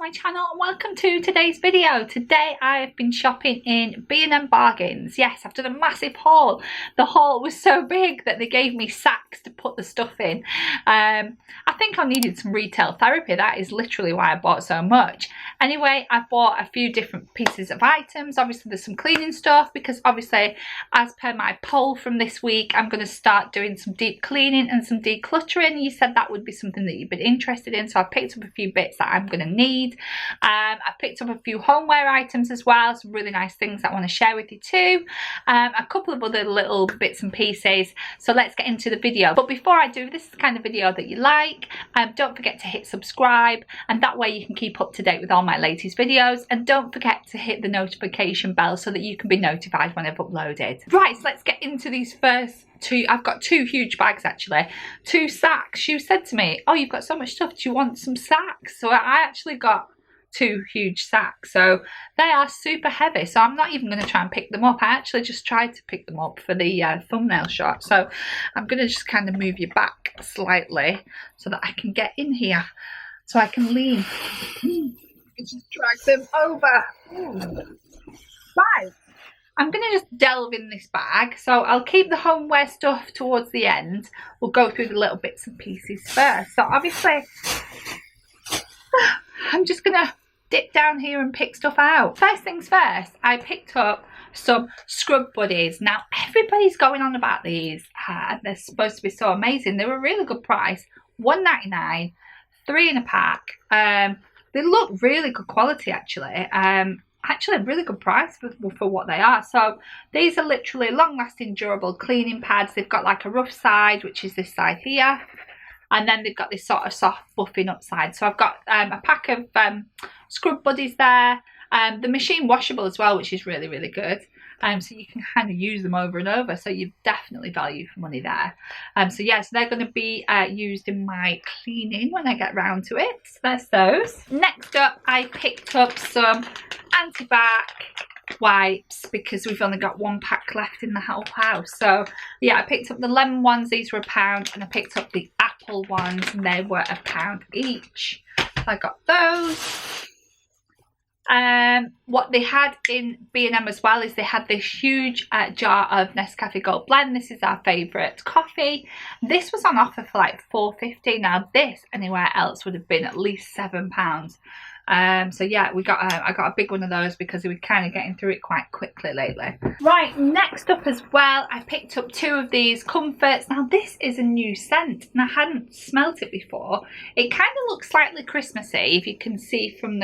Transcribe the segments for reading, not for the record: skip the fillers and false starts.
my channel and welcome to today's video. Today I've been shopping in B&M Bargains. Yes, I've done a massive haul. The haul was so big that they gave me sacks to put the stuff in. I think I needed some retail therapy. That is literally why I bought so much. Anyway, I bought a few different pieces of items. Obviously there's some cleaning stuff because obviously as per my poll from this week, I'm going to start doing some deep cleaning and some decluttering. You said that would be something that you've been interested in, so I picked up a few bits that I'm going to need. I picked up a few homeware items as well, some really nice things that I want to share with you too. A couple of other little bits and pieces. So let's get into the video. But before I do, this is the kind of video that you like. Don't forget to hit subscribe, and that way you can keep up to date with all my latest videos. And don't forget to hit the notification bell so that you can be notified when I've uploaded. Right, so let's get into these first two. I've got two huge bags actually, two sacks. She said to me, oh, you've got so much stuff, do you want some sacks? So I actually got two huge sacks. So they are super heavy, so I'm not even going to try and pick them up. I actually just tried to pick them up for the thumbnail shot. So I'm going to just kind of move you back slightly so that I can get in here, so I can lean. Just drag them over. Right, I'm going to just delve in this bag. So I'll keep the homeware stuff towards the end. We'll go through the little bits and pieces first. So obviously I'm just going to dip down here and pick stuff out. First things first, I picked up some scrub buddies. Now everybody's going on about these. They're supposed to be so amazing. They were a really good price, $1.99, 3 in a pack. They look really good quality actually. Actually a really good price for what they are. So these are literally long-lasting durable cleaning pads. They've got like a rough side, which is this side here, and then they've got this sort of soft buffing up side. So I've got a pack of scrub buddies there. The machine washable as well, which is really, really good. So you can kind of use them over and over, so you've definitely value for money there. So yeah, so they're going to be used in my cleaning when I get round to it. So there's those. Next up, I picked up some anti-bac wipes because we've only got one pack left in the whole house. So yeah, I picked up the lemon ones. These were £1, and I picked up the apple ones, and they were £1 each. So I got those. What they had in B&M as well is they had this huge jar of Nescafe Gold Blend. This is our favourite coffee. This was on offer for like $4.50. Now this anywhere else would have been at least £7. So yeah, I got a big one of those because we were kind of getting through it quite quickly lately. Right, next up as well, I picked up 2 of these comforts. Now this is a new scent and I hadn't smelt it before. It kind of looks slightly Christmassy, if you can see from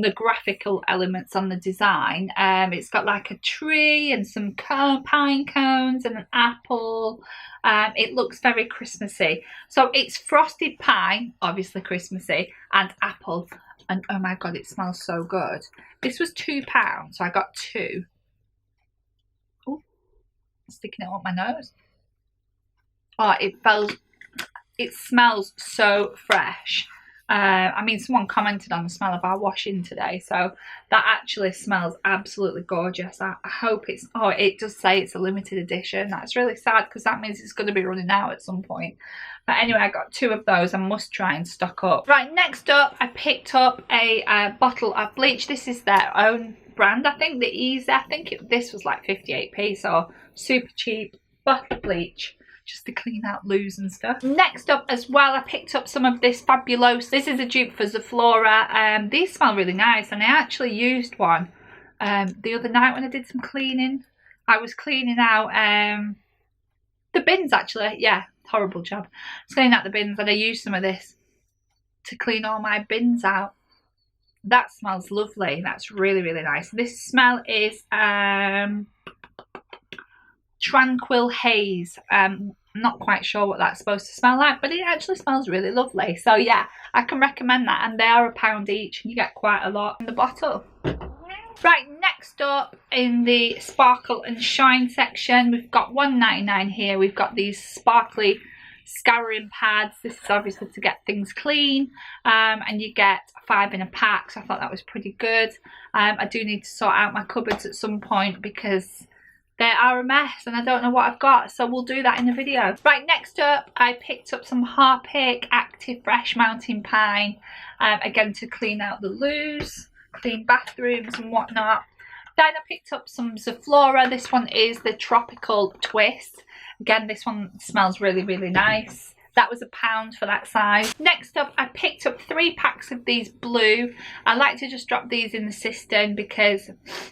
the graphical elements on the design. It's got like a tree and some pine cones and an apple. It looks very Christmassy. So it's frosted pine, obviously Christmassy, and apple. And oh my god, it smells so good. This was £2, so I got 2. Oh, sticking it up my nose. Oh, it smells so fresh. I mean, someone commented on the smell of our washing today, so that actually smells absolutely gorgeous. I hope it's, oh, it does say it's a limited edition. That's really sad because that means it's going to be running out at some point. But anyway, I got 2 of those. I must try and stock up. Right, next up, I picked up a bottle of bleach. This is their own brand, I think, the Easy. I think this was like 58p, so super cheap bottle of bleach, just to clean out loos and stuff. Next up as well, I picked up some of this Fabulous. This is a dupe for Zaflora. These smell really nice, and I actually used one the other night when I did some cleaning. I was cleaning out the bins actually. Yeah, horrible job. I was cleaning out the bins and I used some of this to clean all my bins out. That smells lovely. That's really, really nice. This smell is Tranquil Haze. Not quite sure what that's supposed to smell like, but it actually smells really lovely. So yeah, I can recommend that, and they are £1 each and you get quite a lot in the bottle. Right, next up in the sparkle and shine section, we've got $1.99 here. We've got these sparkly scouring pads. This is obviously to get things clean, and you get 5 in a pack, so I thought that was pretty good. I do need to sort out my cupboards at some point because they are a mess and I don't know what I've got, so we'll do that in the video. Right, next up I picked up some Harpic Active Fresh Mountain Pine, again to clean out the loos, clean bathrooms and whatnot. Then I picked up some Zoflora. This one is the Tropical Twist. Again, this one smells really, really nice. That was £1 for that size. Next up, I picked up 3 packs of these blue. I like to just drop these in the cistern because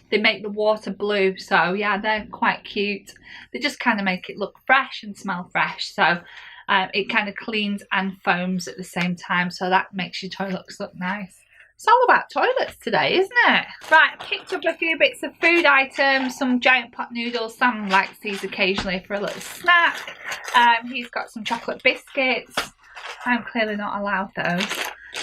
they make the water blue. So yeah, they're quite cute. They just kind of make it look fresh and smell fresh. So it kind of cleans and foams at the same time. So that makes your toilets look nice. It's all about toilets today, isn't it? Right, I picked up a few bits of food items, some giant pot noodles. Sam likes these occasionally for a little snack. He's got some chocolate biscuits. I'm clearly not allowed those.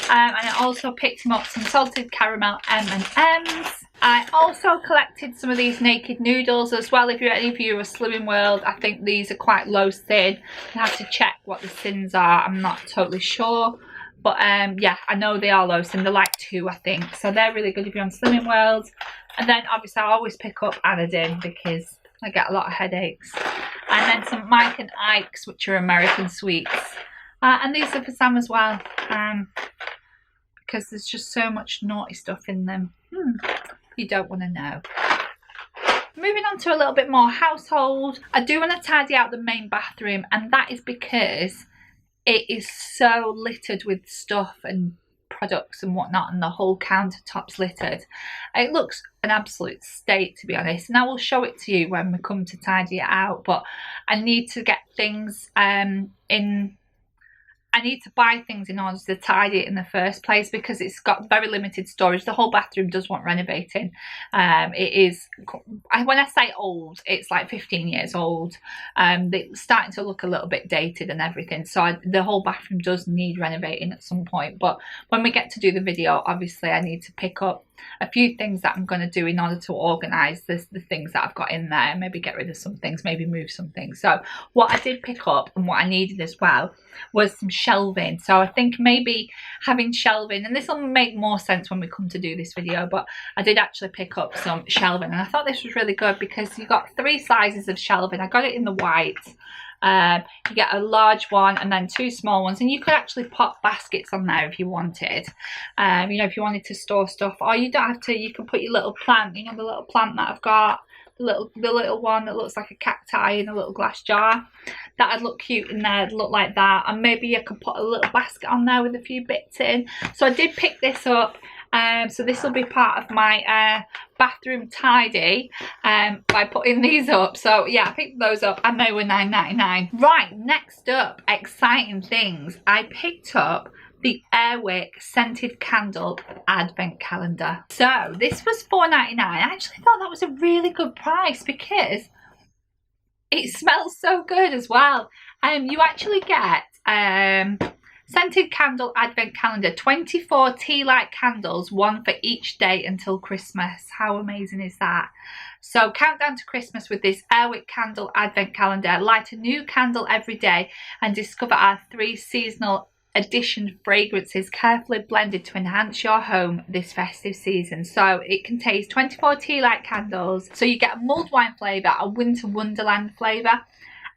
And I also picked him up some salted caramel M&Ms. I also collected some of these naked noodles as well. If any of you are Slimming World, I think these are quite low sin. You have to check what the sins are. I'm not totally sure. But yeah, I know they are low sin. They're like 2, I think. So they're really good if you're on Slimming World. And then obviously I always pick up Anadin because I get a lot of headaches. And then some Mike and Ike's, which are American sweets. And these are for Sam as well. Because there's just so much naughty stuff in them. You don't want to know. Moving on to a little bit more household. I do want to tidy out the main bathroom. And that is because it is so littered with stuff and products and whatnot, and the whole countertop's littered. It looks an absolute state, to be honest, and I will show it to you when we come to tidy it out. But I need to get things I need to buy things in order to tidy it in the first place because it's got very limited storage. The whole bathroom does want renovating. It is, when I say old, it's like 15 years old. It's starting to look a little bit dated and everything. So the whole bathroom does need renovating at some point. But when we get to do the video, obviously I need to pick up a few things that I'm going to do in order to organise the things that I've got in there. Maybe get rid of some things, maybe move some things. So what I did pick up and what I needed as well was some shelving. So I think maybe having shelving, and this will make more sense when we come to do this video, but I did actually pick up some shelving and I thought this was really good because you got 3 sizes of shelving. I got it in the white. You get a large one and then 2 small ones, and you could actually pop baskets on there if you wanted. You know, if you wanted to store stuff, or you don't have to, you can put your little plant, you know, the little plant that I've got, the little one that looks like a cacti in a little glass jar. That'd look cute in there, look like that. And maybe I could put a little basket on there with a few bits in. So I did pick this up. So this will be part of my bathroom tidy by putting these up. So yeah, I picked those up and they were $9.99. Right, next up, exciting things. I picked up the Airwick Scented Candle Advent Calendar. So this was $4.99. I actually thought that was a really good price because it smells so good as well. You actually get Scented Candle Advent Calendar, 24 tea light candles, 1 for each day until Christmas. How amazing is that? So countdown to Christmas with this Airwick Candle Advent Calendar. Light a new candle every day and discover our 3 seasonal edition fragrances carefully blended to enhance your home this festive season. So it contains 24 tea light candles. So you get a mulled wine flavour, a winter wonderland flavour,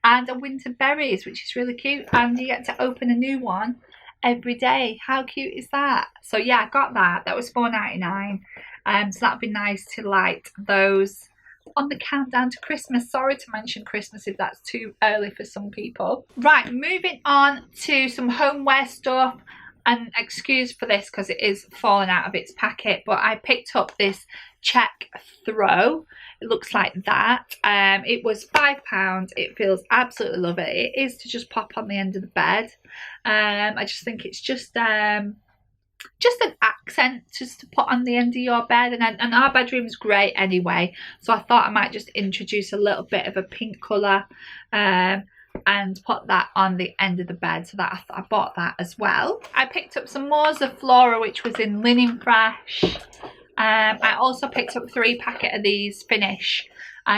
and a winter berries, which is really cute. And you get to open a new one every day. How cute is that? So yeah, I got that. That was $4.99. So that'd be nice to light those on the countdown to Christmas. Sorry to mention Christmas if that's too early for some people. Right, moving on to some homeware stuff. And excuse for this because it is falling out of its packet, but I picked up this check throw. It looks like that. It was £5. It feels absolutely love it. It is to just pop on the end of the bed. I just think it's just an accent just to put on the end of your bed, and our bedroom's grey anyway, so I thought I might just introduce a little bit of a pink colour and put that on the end of the bed. So that I bought that as well. I picked up some more Zoflora, which was in Linen Fresh. I also picked up 3 packets of these Finish.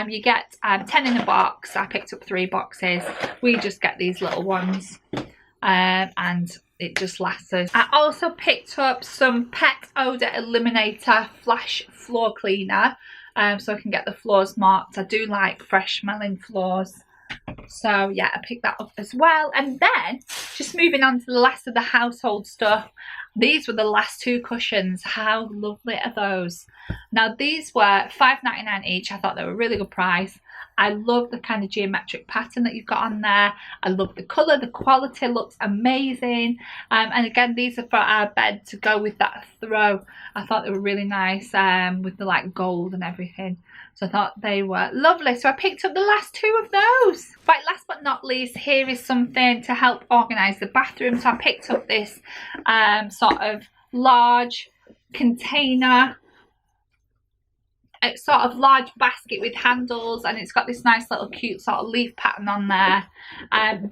You get 10 in a box. I picked up 3 boxes. We just get these little ones, and it just lasts us. I also picked up some Pet Odor Eliminator Flash Floor Cleaner. so I can get the floors marked. I do like fresh smelling floors. So yeah, I picked that up as well. And then just moving on to the last of the household stuff, these were the last 2 cushions. How lovely are those? Now these were $5.99 each. I thought they were a really good price. I love the kind of geometric pattern that you've got on there. I love the colour, the quality looks amazing. And again, these are for our bed to go with that throw. I thought they were really nice with the like gold and everything. So I thought they were lovely. So I picked up the last 2 of those. Right, last but not least, here is something to help organise the bathroom. So I picked up this sort of large container, sort of large basket with handles, and it's got this nice little cute sort of leaf pattern on there.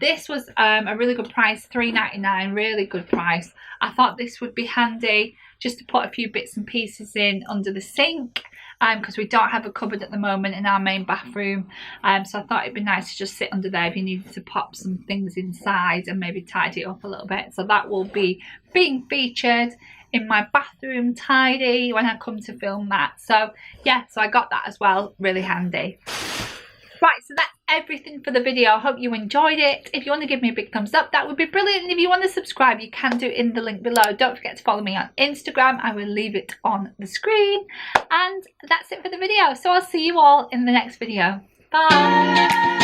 This was a really good price, $3.99, really good price. I thought this would be handy just to put a few bits and pieces in under the sink, because we don't have a cupboard at the moment in our main bathroom. So I thought it'd be nice to just sit under there if you needed to pop some things inside and maybe tidy it up a little bit. So that will be being featured in my bathroom tidy when I come to film that. So yeah, so I got that as well, really handy. Right, so that's everything for the video. I hope you enjoyed it. If you want to give me a big thumbs up, that would be brilliant. And if you want to subscribe, you can do it in the link below. Don't forget to follow me on Instagram. I will leave it on the screen. And that's it for the video. So I'll see you all in the next video. Bye.